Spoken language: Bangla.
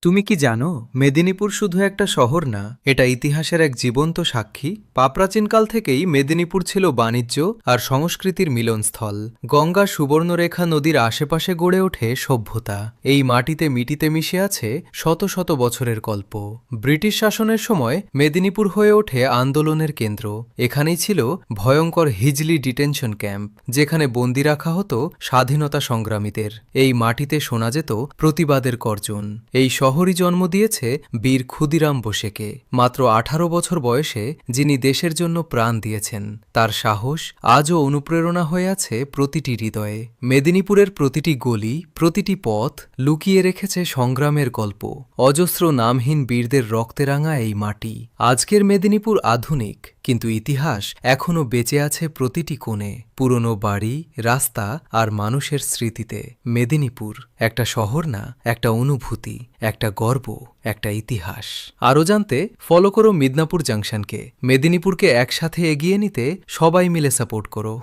তুমি কি জানো, মেদিনীপুর শুধু একটা শহর না, এটা ইতিহাসের এক জীবন্ত সাক্ষী। প্রাচীনকাল থেকেই মেদিনীপুর ছিল বাণিজ্য আর সংস্কৃতির মিলনস্থল। গঙ্গা সুবর্ণরেখা নদীর আশেপাশে গড়ে ওঠে সভ্যতা। এই মাটিতে মিটিতে মিশে আছে শত শত বছরের গল্প। ব্রিটিশ শাসনের সময় মেদিনীপুর হয়ে ওঠে আন্দোলনের কেন্দ্র। এখানেই ছিল ভয়ঙ্কর হিজলি ডিটেনশন ক্যাম্প, যেখানে বন্দি রাখা হতো স্বাধীনতা সংগ্রামীদের। এই মাটিতে শোনা যেত প্রতিবাদের গর্জন। এই শহরই জন্ম দিয়েছে বীর ক্ষুদিরাম বোসেকে। মাত্র 18 বছর বয়সে যিনি দেশের জন্য প্রাণ দিয়েছেন, তার সাহস আজও অনুপ্রেরণা হয়ে আছে প্রতিটি হৃদয়ে। মেদিনীপুরের প্রতিটি গলি, প্রতিটি পথ লুকিয়ে রেখেছে সংগ্রামের গল্প। অজস্র নামহীন বীরদের রক্তে রাঙা এই মাটি। আজকের মেদিনীপুর আধুনিক, কিন্তু ইতিহাস এখনও বেঁচে আছে প্রতিটি কোণে। পুরনো বাড়ি, রাস্তা আর মানুষের স্মৃতিতে। মেদিনীপুর একটা শহর না, একটা অনুভূতি, একটা গর্ব, একটা ইতিহাস। আরও জানতে ফলো করো মিদনাপুর জাংশনকে। মেদিনীপুরকে একসাথে এগিয়ে নিতে সবাই মিলে সাপোর্ট করো।